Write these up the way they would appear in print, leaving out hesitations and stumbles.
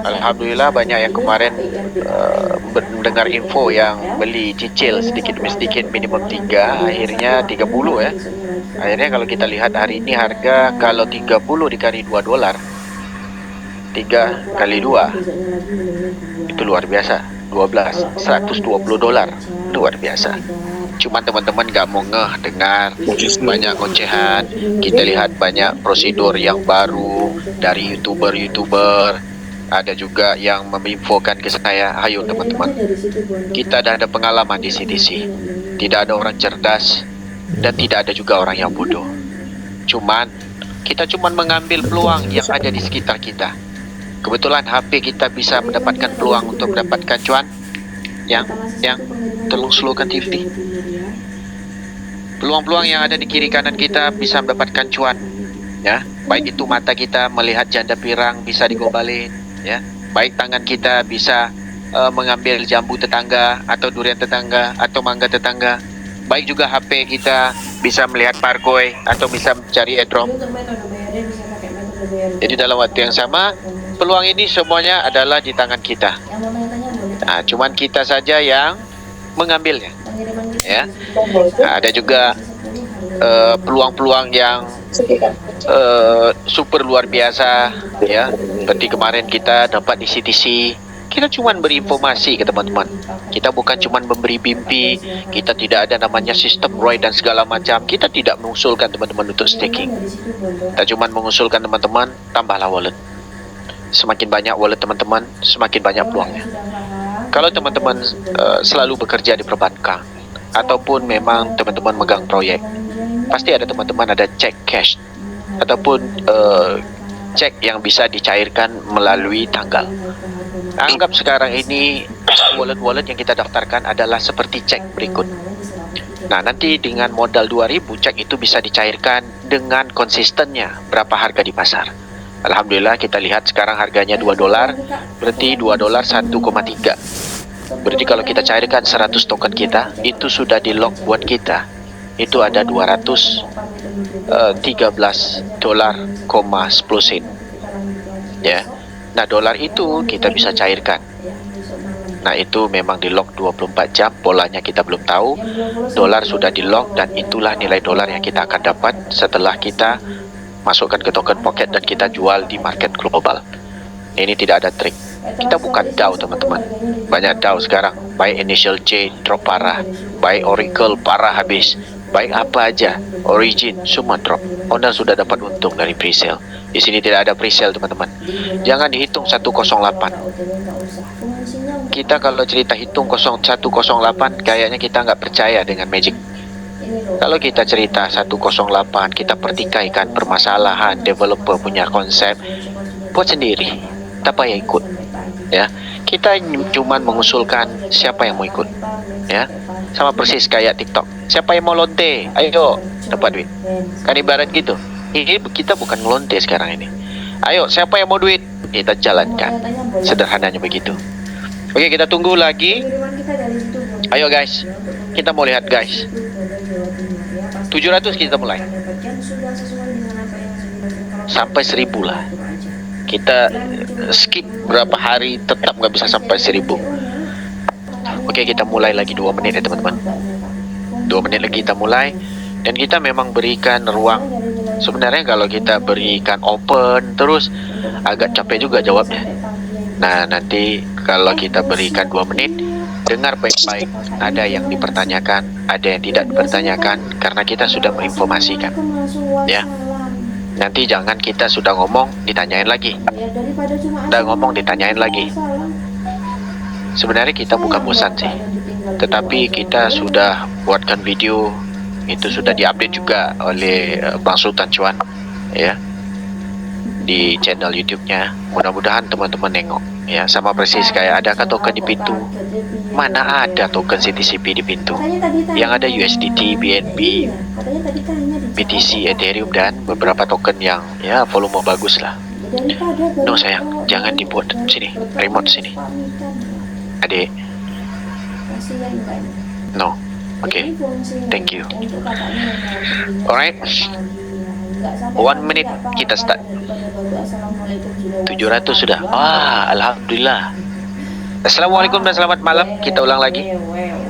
Alhamdulillah banyak yang kemarin mendengar info yang beli cicil sedikit demi sedikit minimum 3, akhirnya 30 ya. Akhirnya kalau kita lihat hari ini harga kalau 30 dikali 2 dolar, 3 kali 2 itu luar biasa, 12, 120 dolar, luar biasa. Cuman teman-teman gak mau ngeh dengar banyak ocehan. Kita lihat banyak prosedur yang baru dari YouTuber. Ada juga yang menginfokan ke saya, ayo teman-teman, kita dah ada pengalaman di CTC. Tidak ada orang cerdas dan tidak ada juga orang yang bodoh. Kita cuman mengambil peluang yang ada di sekitar kita. Kebetulan HP kita bisa mendapatkan peluang untuk mendapatkan cuan. Yang tolong slowkan TV. Peluang-peluang yang ada di kiri kanan kita bisa mendapatkan cuan, ya. Baik itu mata kita melihat janda pirang bisa digombalin, ya. Baik tangan kita bisa mengambil jambu tetangga atau durian tetangga atau mangga tetangga. Baik juga HP kita bisa melihat parkoi atau bisa mencari airdrop. Jadi dalam waktu yang sama, peluang ini semuanya adalah di tangan kita. Nah, cuman kita saja yang mengambilnya, ya. Nah, ada juga peluang-peluang yang super luar biasa, ya. Seperti kemarin kita dapat di CTC, kita cuma berinformasi ke teman-teman. Kita bukan cuma memberi mimpi, kita tidak ada namanya sistem ROI dan segala macam. Kita tidak mengusulkan teman-teman untuk staking. Kita cuma mengusulkan teman-teman tambahlah wallet. Semakin banyak wallet teman-teman, semakin banyak peluangnya. Kalau teman-teman selalu bekerja di perbankan ataupun memang teman-teman megang proyek, pasti ada teman-teman ada cek cash ataupun cek yang bisa dicairkan melalui tanggal. Anggap sekarang ini wallet-wallet yang kita daftarkan adalah seperti cek berikut. Nah, nanti dengan modal 2000 cek itu bisa dicairkan dengan konsistennya berapa harga di pasar. Alhamdulillah kita lihat sekarang harganya 2 dolar, berarti 2 dolar 1,3. Berarti kalau kita cairkan 100 token kita, itu sudah di lock buat kita. Itu ada 213 dolar, 10 sen. Ya. Nah, dolar itu kita bisa cairkan. Nah, itu memang di lock 24 jam, polanya kita belum tahu. Dolar sudah di lock dan itulah nilai dolar yang kita akan dapat setelah kita masukkan ke token pocket dan kita jual di market global. Ini tidak ada trik. Kita bukan DAO teman-teman. Banyak DAO sekarang, baik Initial J drop parah, baik Oracle parah habis, baik apa aja, Origin semua drop. Owner sudah dapat untung dari presale. Di sini tidak ada presale teman-teman. Jangan dihitung 108. Kita kalau cerita hitung 108 kayaknya kita nggak percaya dengan magic. Kalau kita cerita 108, kita pertikaikan permasalahan developer punya konsep, buat sendiri, tak payah ikut, ya. Kita cuma mengusulkan siapa yang mau ikut, ya. Sama persis kayak TikTok, siapa yang mau lonte, ayo dapat duit. Kan ibarat gitu. Ini kita bukan ngelonte sekarang ini. Ayo siapa yang mau duit, kita jalankan. Sederhananya begitu. Oke, kita tunggu lagi. Ayo guys, kita mau lihat guys. 700 kita mulai sampai 1000 lah. Kita skip berapa hari tetap nggak bisa sampai 1000. Oke, kita mulai lagi 2 menit ya teman-teman. 2 menit lagi kita mulai. Dan kita memang berikan ruang. Sebenarnya kalau kita berikan open terus agak capek juga jawabnya. Nah, nanti kalau kita berikan 2 menit, dengar baik-baik. Ada yang dipertanyakan, ada yang tidak dipertanyakan, karena kita sudah menginformasikan, ya. Nanti jangan kita sudah ngomong ditanyain lagi, udah ngomong ditanyain lagi. Sebenarnya kita bukan bosan sih, tetapi kita sudah buatkan video, itu sudah diupdate juga oleh Bang Sultan Cuan, ya, di channel YouTube-nya. Mudah-mudahan teman-teman nengok, ya. Sama persis kayak adakah token di pintu? Mana ada token CTCP di pintu? Yang ada USDT, BNB, BTC, Ethereum dan beberapa token yang ya volume bagus lah. No sayang, jangan dibuat sini, remote sini. Adik. No. Oke. Thank you. Alright. 1 minute kita start. 700 sudah. Alhamdulillah. Assalamualaikum dan selamat malam. Kita ulang lagi.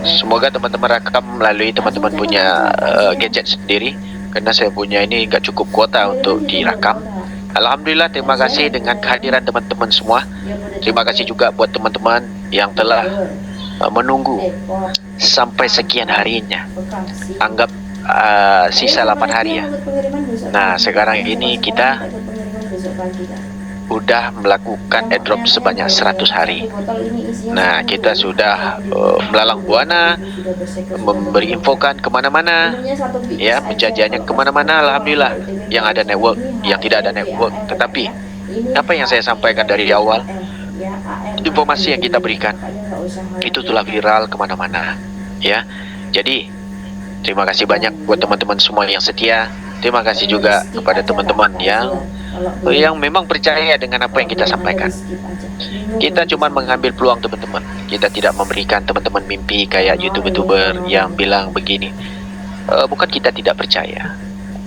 Semoga teman-teman rakam melalui teman-teman punya gadget sendiri, karena saya punya ini nggak cukup kuota untuk direkam. Alhamdulillah, terima kasih dengan kehadiran teman-teman semua. Terima kasih juga buat teman-teman yang telah menunggu sampai sekian harinya. Anggap sisa 8 hari ya. Nah, sekarang ini kita udah melakukan airdrop sebanyak 100 hari. Nah, kita sudah melalang buana, memberi infokan kemana-mana, ya, penjajahannya kemana-mana. Alhamdulillah, yang ada network, yang tidak ada network. Tetapi apa yang saya sampaikan dari awal, informasi yang kita berikan itu telah viral kemana-mana, ya. Jadi terima kasih banyak buat teman-teman semua yang setia. Terima kasih juga kepada teman-teman yang memang percaya dengan apa yang kita sampaikan. Kita cuma mengambil peluang teman-teman. Kita tidak memberikan teman-teman mimpi kayak YouTuber yang bilang begini. Bukan kita tidak percaya.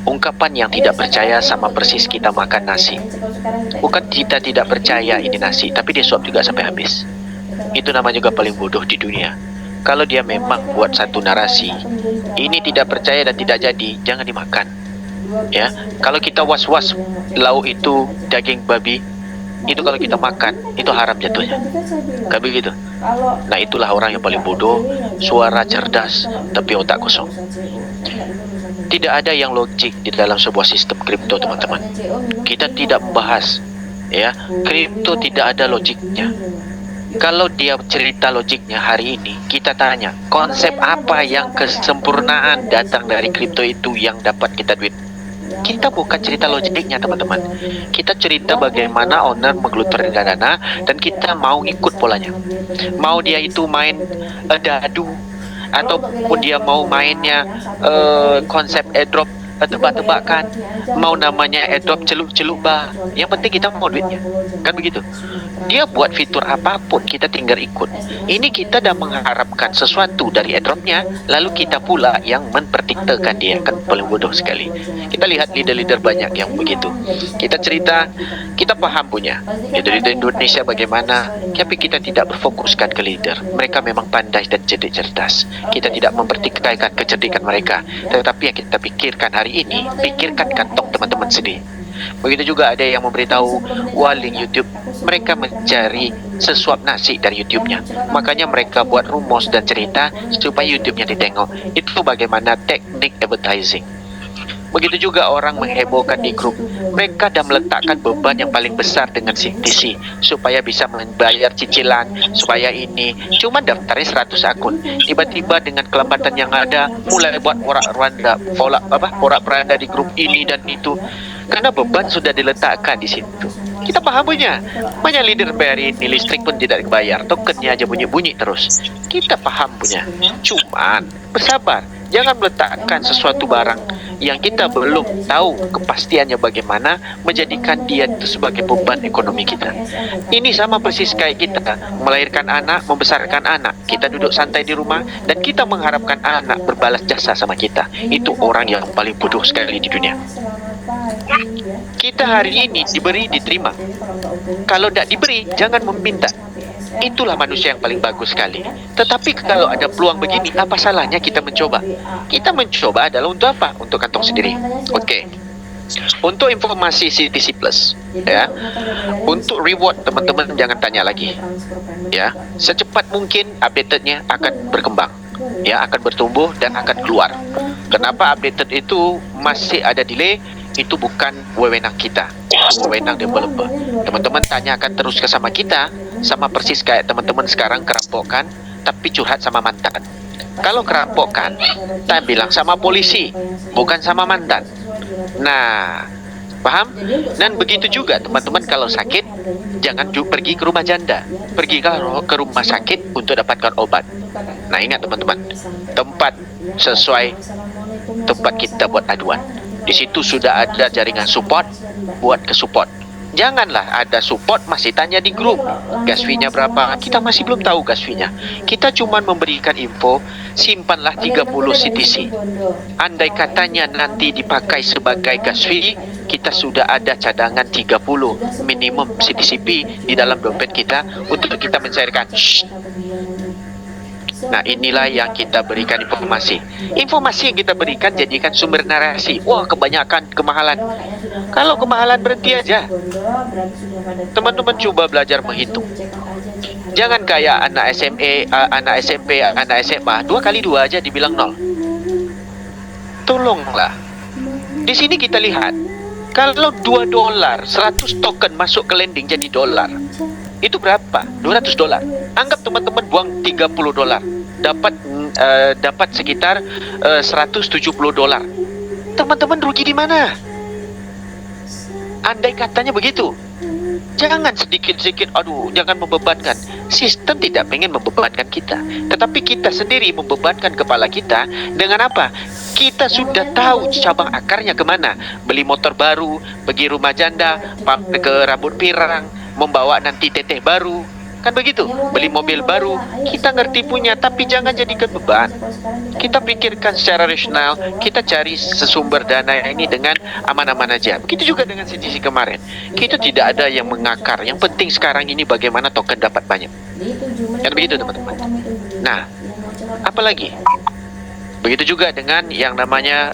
Ungkapan yang tidak percaya sama persis kita makan nasi. Bukan kita tidak percaya ini nasi, tapi dia suap juga sampai habis. Itu nama juga paling bodoh di dunia. Kalau dia memang buat satu narasi, ini tidak percaya dan tidak jadi, jangan dimakan. Ya, kalau kita was-was lauk itu daging babi, itu kalau kita makan itu haram jatuhnya. Kan begitu? Nah, itulah orang yang paling bodoh, suara cerdas tapi otak kosong. Tidak ada yang logik di dalam sebuah sistem kripto, teman-teman. Kita tidak membahas, ya, kripto tidak ada logiknya. Kalau dia cerita logiknya hari ini, kita tanya, konsep apa yang kesempurnaan datang dari kripto itu yang dapat kita duit? Kita bukan cerita logiknya, teman-teman. Kita cerita bagaimana owner menggelontorkan dana dan kita mau ikut polanya. Mau dia itu main dadu, ataupun dia mau mainnya konsep airdrop tebak-tebakan, mau namanya airdrop celup-celup bah. Yang penting kita mau duitnya. Kan begitu? Dia buat fitur apapun, kita tinggal ikut. Ini kita dah mengharapkan sesuatu dari airdropnya, lalu kita pula yang mempertiktakan dia. Kan paling bodoh sekali. Kita lihat leader-leader banyak yang begitu. Kita cerita, kita paham punya leader-leader Indonesia bagaimana, tapi kita tidak berfokuskan ke leader. Mereka memang pandai dan cerdas. Kita tidak mempertikaikan kecerdikan mereka, tetapi yang kita pikirkan hari ini, pikirkan kantong teman-teman sendiri. Begitu juga ada yang memberitahu link YouTube. Mereka mencari sesuap nasi dari YouTube-nya. Makanya mereka buat rumus dan cerita supaya YouTube-nya ditengok. Itu bagaimana teknik advertising. Begitu juga orang menghebohkan di grup. Mereka dah meletakkan beban yang paling besar dengan CTC supaya bisa membayar cicilan, supaya ini. Cuma daftarnya 100 akun. Tiba-tiba dengan kelambatan yang ada, mulai buat porak-poranda di grup ini dan itu. Karena beban sudah diletakkan di situ. Kita paham punya. Banyak leader bayar ini, listrik pun tidak dibayar, tokennya aja bunyi-bunyi terus. Kita paham punya. Cuman bersabar. Jangan meletakkan sesuatu barang yang kita belum tahu kepastiannya bagaimana, menjadikan dia itu sebagai beban ekonomi kita. Ini sama persis kayak kita melahirkan anak, membesarkan anak. Kita duduk santai di rumah dan kita mengharapkan anak berbalas jasa sama kita. Itu orang yang paling bodoh sekali di dunia. Kita hari ini diberi, diterima. Kalau tidak diberi, jangan meminta. Itulah manusia yang paling bagus sekali. Tetapi kalau ada peluang begini, apa salahnya kita mencoba? Kita mencoba adalah untuk apa? Untuk kantong sendiri. Oke. Untuk informasi CTC Plus, ya. Untuk reward, teman-teman jangan tanya lagi. Ya, secepat mungkin updated-nya akan berkembang. Ya, akan bertumbuh dan akan keluar. Kenapa updated itu masih ada delay? Itu bukan wewenang kita, wewenang developer. Teman-teman tanyakan terus ke sama kita, sama persis kayak teman-teman sekarang kerampokan tapi curhat sama mantan. Kalau kerampokan, kita bilang sama polisi, bukan sama mantan. Nah, paham? Dan begitu juga teman-teman kalau sakit, jangan pergi ke rumah janda, pergi ke rumah sakit untuk dapatkan obat. Nah, ingat teman-teman, tempat sesuai tempat kita buat aduan. Di situ sudah ada jaringan support, buat ke support. Janganlah ada support masih tanya di grup gas fee-nya berapa. Kita masih belum tahu gas fee-nya. Kita cuma memberikan info, simpanlah 30 CTC. Andai katanya nanti dipakai sebagai gas fee, kita sudah ada cadangan 30 minimum CTCP di dalam dompet kita untuk kita mencairkan. Shh. Nah, inilah yang kita berikan informasi. Informasi yang kita berikan jadikan sumber narasi. Wah, kebanyakan kemahalan. Kalau kemahalan berhenti aja. Teman-teman coba belajar menghitung. Jangan kayak anak SMA, anak SMP, anak SMA, 2 kali 2 aja dibilang 0. Tolonglah. Di sini kita lihat, kalau $2, 100 token masuk ke lending jadi dolar. Itu berapa? $200. Anggap teman-teman buang $30. Dapat sekitar $170. Teman-teman rugi di mana? Andai katanya begitu. Jangan sedikit-sedikit, aduh, jangan membebankan. Sistem tidak pengen membebankan kita, tetapi kita sendiri membebankan kepala kita dengan apa? Kita sudah tahu cabang akarnya kemana. Beli motor baru, pergi rumah janda, ke rambut pirang, membawa nanti teteh baru. Kan begitu, beli mobil baru, kita ngerti punya, tapi jangan jadikan beban. Kita pikirkan secara rasional, kita cari sesumber dana ini dengan aman-aman aja. Begitu juga dengan CTC kemarin. Kita tidak ada yang mengakar, yang penting sekarang ini bagaimana token dapat banyak. Kan begitu teman-teman. Nah, apalagi? Begitu juga dengan yang namanya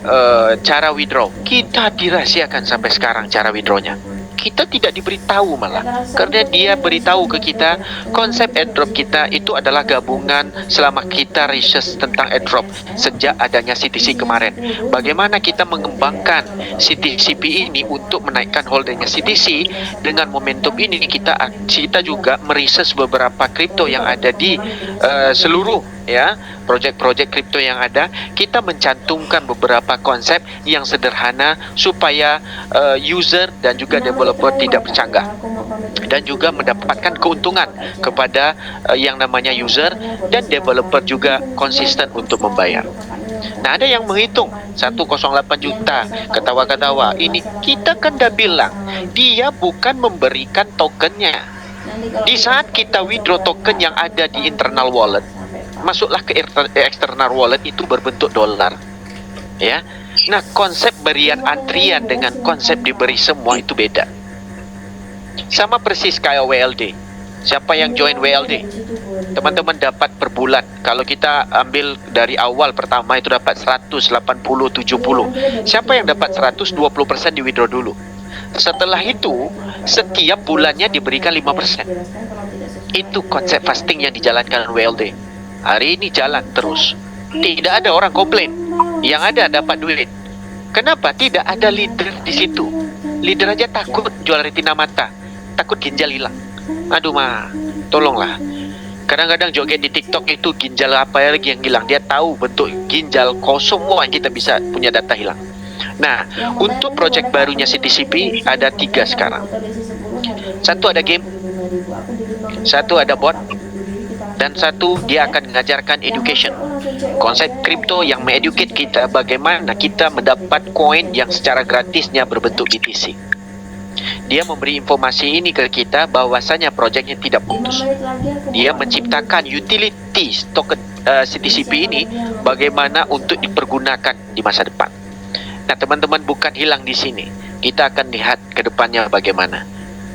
cara withdraw. Kita dirahasiakan sampai sekarang cara withdrawnya. Kita tidak diberitahu malah, karena dia beritahu ke kita konsep airdrop kita itu adalah gabungan selama kita research tentang airdrop sejak adanya CTC kemarin. Bagaimana kita mengembangkan CTCP ini untuk menaikkan holdingnya CTC. Dengan momentum ini kita juga meresearch beberapa kripto yang ada di seluruh project-project kripto yang ada. Kita mencantumkan beberapa konsep yang sederhana supaya user dan juga developer tidak bercanggah, dan juga mendapatkan keuntungan kepada yang namanya user dan developer juga konsisten untuk membayar. Nah, ada yang menghitung 108 juta, ketawa-ketawa. Ini kita kan dah bilang dia bukan memberikan tokennya. Di saat kita withdraw token yang ada di internal wallet, masuklah ke external wallet, itu berbentuk dolar, ya. Nah, konsep berian antrian dengan konsep diberi semua itu beda. Sama persis kayak WLD. Siapa yang join WLD? Teman-teman dapat per bulan. Kalau kita ambil dari awal pertama itu dapat 180, 70. Siapa yang dapat 120% di withdraw dulu. Setelah itu, setiap bulannya diberikan 5%. Itu konsep fasting yang dijalankan WLD. Hari ini jalan terus. Tidak ada orang komplain. Yang ada dapat duit. Kenapa? Tidak ada leader di situ. Leader aja takut jual retina mata. Takut ginjal hilang. Aduh mah, tolonglah. Kadang-kadang joget di TikTok itu ginjal apa lagi yang hilang. Dia tahu bentuk ginjal kosong semua yang kita bisa punya data hilang. Nah, untuk project barunya CTCP ada 3 sekarang. Satu ada game, satu ada bot, dan satu dia akan mengajarkan education. Konsep kripto yang mengeducate kita bagaimana kita mendapat koin yang secara gratisnya berbentuk BTC. Dia memberi informasi ini ke kita bahwasanya proyeknya tidak putus. Dia menciptakan utility token CTCP ini bagaimana untuk dipergunakan di masa depan. Nah, teman-teman bukan hilang di sini. Kita akan lihat ke depannya bagaimana.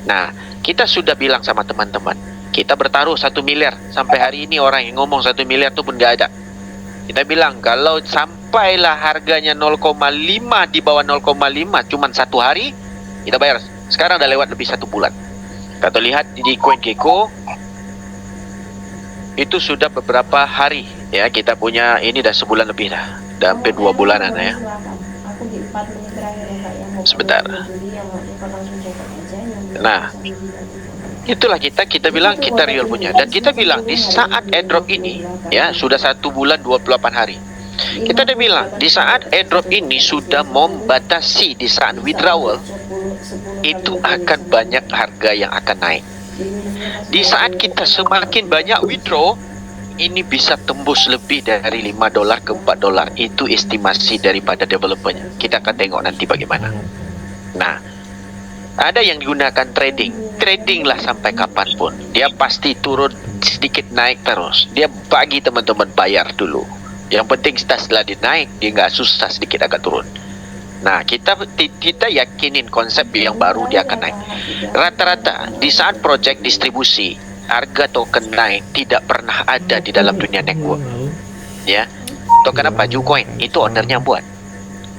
Nah, kita sudah bilang sama teman-teman, kita bertaruh 1 miliar. Sampai hari ini orang yang ngomong 1 miliar itu pun nggak ada. Kita bilang kalau sampailah harganya 0,5 di bawah 0,5 cuman 1 hari, kita bayar. Sekarang udah lewat lebih 1 bulan. Kita lihat di CoinGecko itu sudah beberapa hari ya, kita punya ini dah sebulan lebih dah. Dah hampir 2 bulanan ya. Sebentar. Nah, itulah kita bilang kita real punya. Dan kita bilang di saat airdrop ini ya sudah 1 bulan 28 hari. Kita udah bilang di saat airdrop ini sudah membatasi di saat withdrawal itu akan banyak harga yang akan naik. Di saat kita semakin banyak withdraw, ini bisa tembus lebih dari $5 ke $4. Itu estimasi daripada developernya. Kita akan tengok nanti bagaimana. Nah, Ada yang digunakan trading lah sampai kapanpun. Dia pasti turun sedikit naik terus. Dia bagi teman-teman bayar dulu. Yang penting setelah dia naik, dia nggak susah sedikit agak turun. Nah, kita yakinin konsep yang baru dia akan naik. Rata-rata di saat project distribusi, harga token naik tidak pernah ada di dalam dunia network. Ya, token apa? Jucoin itu ownernya buat.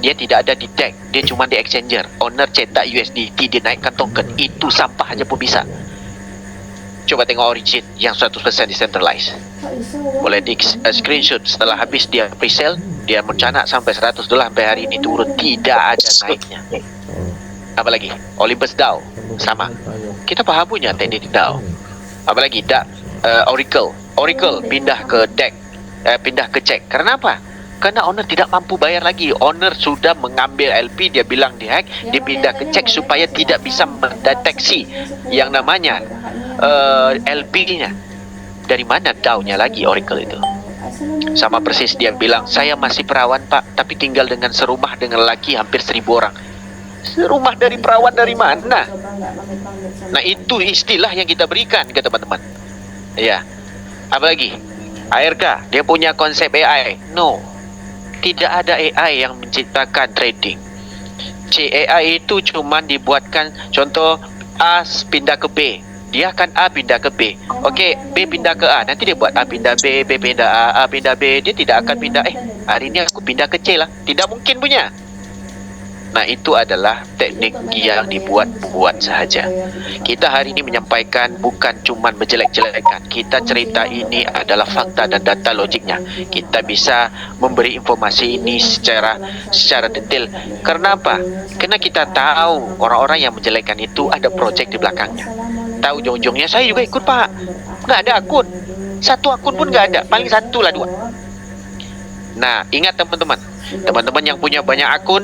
Dia tidak ada di DEX, dia cuma di exchanger. Owner cetak USDT, dia naikkan token. Itu sampah aja pun bisa. Coba tengok Origin yang 100% decentralized. Boleh di screenshot setelah habis dia pre-sale, dia mencanak sampai $100 sampai hari ini turun, tidak ada naiknya. Apalagi Olympus DAO sama. Kita paham punya teknik DAO. Apalagi Oracle pindah ke DEX, pindah ke check. Karena apa? Karena owner tidak mampu bayar lagi. Owner sudah mengambil LP, dia bilang dihack, dia pindah ke cek supaya tidak bisa mendeteksi yang namanya LP-nya. Dari mana DAO-nya lagi Oracle itu? Sama persis dia bilang, saya masih perawan pak, tapi tinggal dengan serumah dengan laki hampir 1.000 orang. Serumah dari perawan dari mana? Nah, itu istilah yang kita berikan ke teman-teman. Ya. Apalagi ARK, dia punya konsep AI. No, tidak ada AI yang menciptakan trading. AI itu cuma dibuatkan, contoh A pindah ke B, dia akan A pindah ke B. Okey, B pindah ke A, nanti dia buat A pindah B, B pindah A pindah B. Dia tidak akan pindah, hari ini aku pindah ke C lah. Tidak mungkin punya. Nah, itu adalah teknik yang dibuat sahaja. Kita hari ini menyampaikan bukan cuma menjelek-jelekkan. Kita cerita ini adalah fakta dan data logiknya. Kita bisa memberi informasi ini secara detail. Karena apa? Karena kita tahu orang-orang yang menjelekkan itu ada projek di belakangnya. Tahu ujung-ujungnya, saya juga ikut pak. Nggak ada akun. Satu akun pun nggak ada. Paling 1 lah 2. Nah, ingat teman-teman. Teman-teman yang punya banyak akun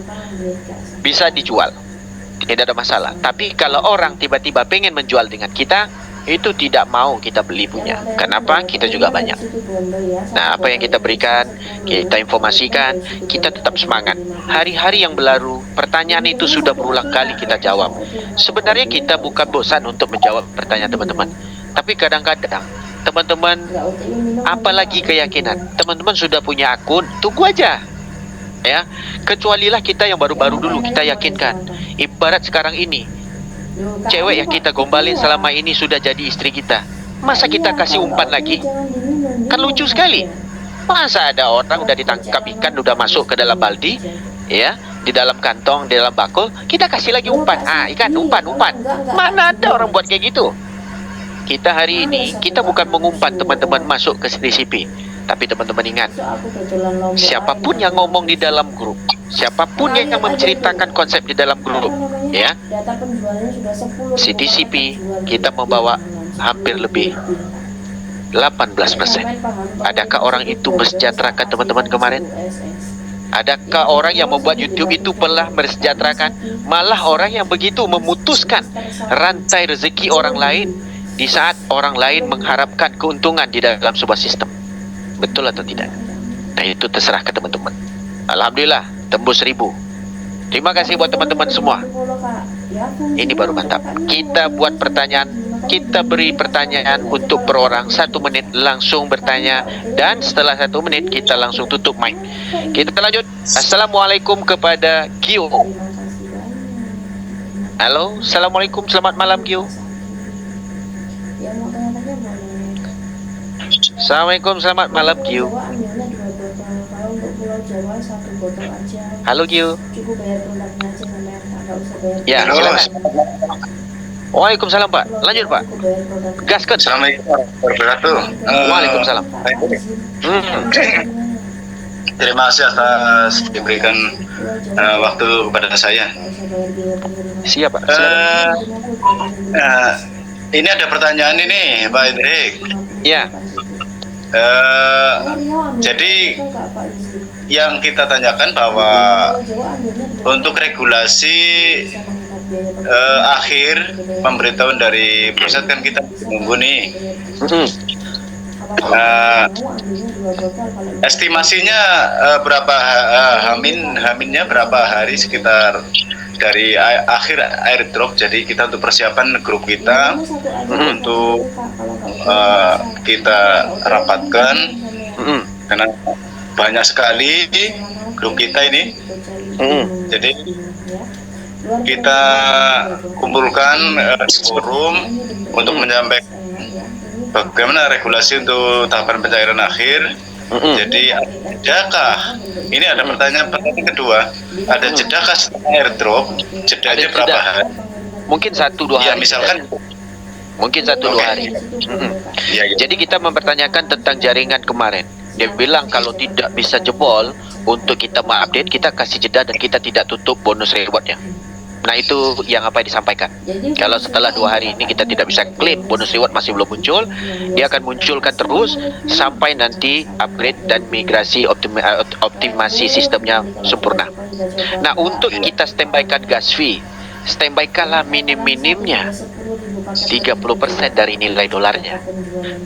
bisa dijual, tidak ada masalah. Tapi kalau orang tiba-tiba pengen menjual dengan kita, itu tidak mau kita beli punya. Kenapa? Kita juga banyak. Nah, apa yang kita berikan, kita informasikan, kita tetap semangat. Hari-hari yang berlalu, pertanyaan itu sudah berulang kali kita jawab. Sebenarnya kita bukan bosan untuk menjawab pertanyaan teman-teman, tapi kadang-kadang teman-teman, apalagi keyakinan, teman-teman sudah punya akun, tunggu aja. Ya, kecualilah kita yang baru-baru dulu kita yakinkan. Ibarat sekarang ini, cewek yang kita gombalin selama ini sudah jadi istri kita. Masa kita kasih umpan lagi? Kan lucu sekali. Masa ada orang udah ditangkap ikan, udah masuk ke dalam baldi, ya, di dalam kantong, di dalam bakul, kita kasih lagi umpan. Ikan, umpan. Mana ada orang buat kayak gitu? Kita hari ini, kita bukan mengumpan teman-teman masuk ke CTCP. Tapi teman-teman ingat, siapapun yang ngomong di dalam grup, siapapun yang menceritakan konsep di dalam grup, ya, CTCP kita membawa hampir lebih 18%. Adakah orang itu mesejahterakan teman-teman kemarin? Adakah orang yang membuat YouTube itu telah mesejahterakan? Malah orang yang begitu memutuskan rantai rezeki orang lain di saat orang lain mengharapkan keuntungan di dalam sebuah sistem. Betul atau tidak? Nah, itu terserah ke teman-teman. Alhamdulillah, tembus 1.000. Terima kasih buat teman-teman semua. Ini baru mantap. Kita buat pertanyaan, kita beri pertanyaan untuk per orang 1 menit, langsung bertanya. Dan setelah 1 menit, kita langsung tutup mic. Kita lanjut. Assalamualaikum kepada Gio. Halo, Assalamualaikum, selamat malam Gio. Assalamualaikum, selamat malam Gio. Halo Gio. Ya, silakan. Waalaikumsalam Pak. Lanjut Pak. Gaskan. Assalamualaikum warahmatullahi wabarakatuh. Waalaikumsalam. Terima kasih atas diberikan waktu kepada saya. Siap Pak. Ini ada pertanyaan ini Pak Hendrik. Ya. Jadi yang kita tanyakan bahwa untuk regulasi akhir pemberitahuan dari pusat kan kita menunggu nih. Estimasinya berapa haminnya berapa hari, sekitar dari akhir airdrop. Jadi kita untuk persiapan grup kita untuk kita rapatkan karena banyak sekali grup kita ini. Jadi kita kumpulkan di forum untuk menyampaikan bagaimana regulasi untuk tahapan pencairan akhir. Jadi jedakah? Ini ada pertanyaan kedua. Ada jedakah setelah airdrop? Jedanya berapa hari? Mungkin 1-2 hari. Ya, misalkan mungkin 1-2 hari. Ya, ya. Jadi kita mempertanyakan tentang jaringan kemarin. Dia bilang kalau tidak bisa jebol untuk kita mengupdate, kita kasih jeda dan kita tidak tutup bonus rewardnya. Nah itu yang apa yang disampaikan. Kalau setelah 2 hari ini kita tidak bisa klaim bonus reward masih belum muncul, dia akan munculkan terus sampai nanti upgrade dan migrasi optimasi sistemnya sempurna. Nah untuk kita standbykan gas fee, standbykanlah minim-minimnya 30% dari nilai dolarnya.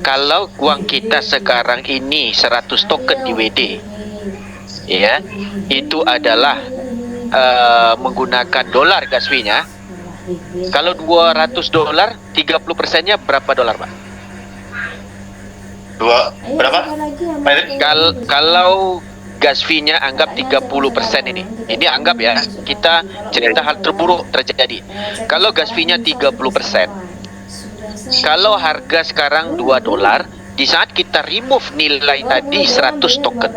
Kalau uang kita sekarang ini 100 token di WD, ya, itu adalah menggunakan dolar gas fee-nya. Kalau $200, 30%-nya berapa dolar, Pak? Berapa? Kalau gas fee-nya anggap 30% ini. Ini anggap ya, kita cerita hal terburuk terjadi. Kalau gas fee-nya 30%, kalau harga sekarang $2, di saat kita remove nilai tadi 100 token,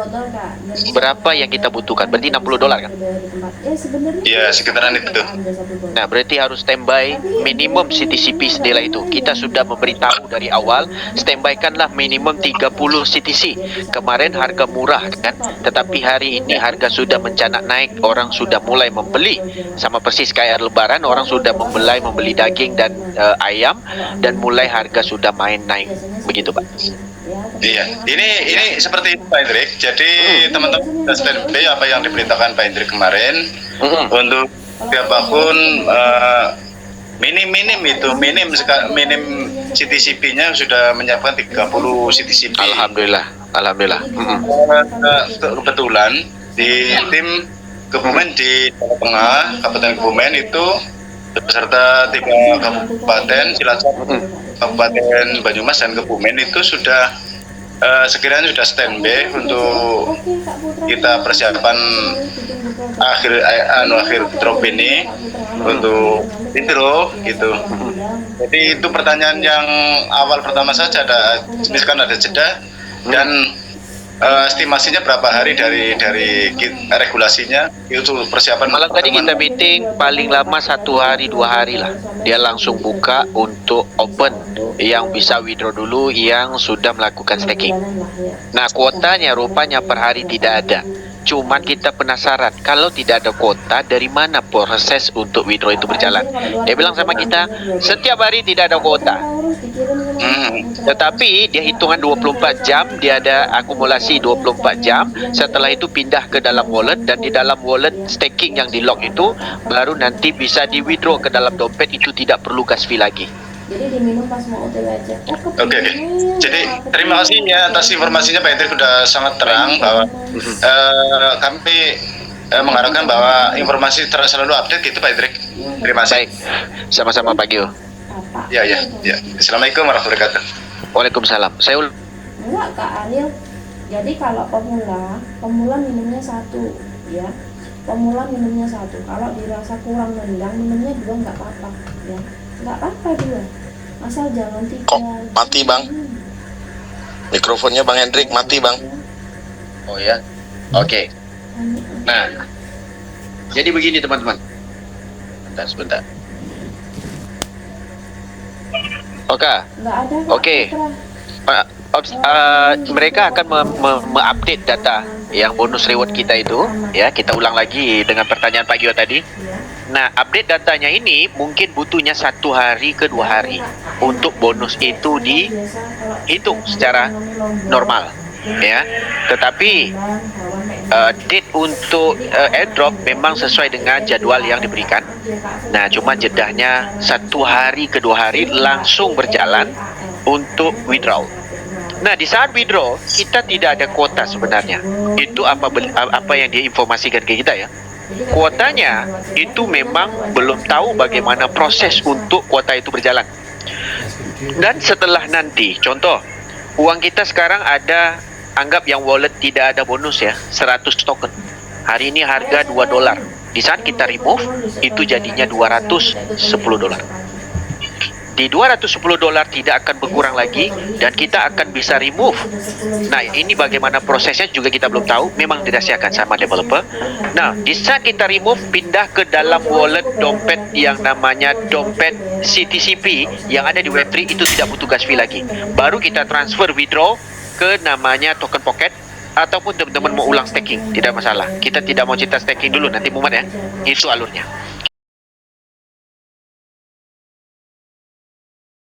berapa yang kita butuhkan? Berarti $60 kan? Ya, sekitaran itu. Nah, berarti harus standby minimum CTCP senilai itu. Kita sudah memberitahu dari awal, standbykanlah minimum 30 CTC. Kemarin harga murah kan, tetapi hari ini harga sudah mencanak naik, orang sudah mulai membeli. Sama persis kayak lebaran, orang sudah membeli daging dan ayam, dan mulai harga sudah main naik. Begitu, Pak. Iya, ini seperti itu Pak Hendrik. Jadi teman-teman sudah standby apa yang diberitakan Pak Hendrik kemarin untuk siapapun minim CTCP-nya sudah menyiapkan 30 CTCP. Alhamdulillah. Kebetulan di tim Kebumen di Jawa Tengah, Kabupaten Kebumen itu beserta 3 kabupaten Cilacap, Kabupaten Banyumas dan Kebumen itu sudah sekiranya sudah standby untuk kita persiapan akhir drop ini untuk withdraw gitu. Jadi itu pertanyaan yang awal pertama saja, ada misalkan ada jeda dan estimasinya berapa hari dari regulasinya itu persiapan. Malam tadi kita meeting paling lama 1 hari 2 hari lah. Dia langsung buka untuk open yang bisa withdraw dulu yang sudah melakukan staking. Nah kuotanya rupanya per hari tidak ada. Cuman kita penasaran, kalau tidak ada kuota, dari mana proses untuk withdraw itu berjalan? Dia bilang sama kita, setiap hari tidak ada kuota. Tetapi dia hitungan 24 jam, dia ada akumulasi 24 jam. Setelah itu pindah ke dalam wallet, dan di dalam wallet staking yang di lock itu baru nanti bisa di withdraw ke dalam dompet, itu tidak perlu gas fee lagi. Jadi diminum pas mau OTW aja. Oke. Jadi terima kasih ya atas informasinya Pak Hendrik, sudah sangat terang bahwa kami mengharapkan bahwa informasi selalu update gitu Pak Hendrik. Terima kasih. Baik, sama-sama Pak Gio. Ya. Assalamualaikum warahmatullahi wabarakatuh. Waalaikumsalam. Saya Enggak Kak Ariel. Jadi kalau pemula minumnya 1 ya. Pemula minumnya 1. Kalau dirasa kurang nendang, minumnya 2 nggak apa-apa ya. Nggak apa-apa 2. Asal jangan 3. Kok mati Bang? Mikrofonnya Bang Hendrik mati Bang. Oh ya, oke. Nah, jadi begini teman-teman. Sebentar. Oke. Nggak ada. Oke. Mereka akan mengupdate data yang bonus reward kita itu, ya. Kita ulang lagi dengan pertanyaan Pak Gio tadi. Nah, update datanya ini mungkin butuhnya 1 hari ke 2 hari untuk bonus itu dihitung secara normal, ya. Tetapi date untuk airdrop memang sesuai dengan jadwal yang diberikan. Nah, cuma jedahnya 1 hari ke 2 hari langsung berjalan untuk withdraw. Nah, di saat withdraw kita tidak ada kuota sebenarnya. Itu apa yang dia informasikan ke kita ya. kuotanya itu memang belum tahu bagaimana proses untuk kuota itu berjalan. Dan setelah nanti, contoh, uang kita sekarang ada, anggap yang wallet tidak ada bonus ya, 100 token. Hari ini harga $2. Di saat kita remove, itu jadinya $210. Di $210 tidak akan berkurang lagi dan kita akan bisa remove. Nah, ini bagaimana prosesnya juga kita belum tahu, memang dirahsiakan sama developer. Nah, di saat kita remove, pindah ke dalam wallet dompet yang namanya dompet CTCP yang ada di Web3, itu tidak butuh gas fee lagi. Baru kita transfer withdraw ke namanya token pocket, ataupun teman-teman mau ulang staking, tidak masalah. Kita tidak mau cerita staking dulu, nanti mumet ya. Itu alurnya.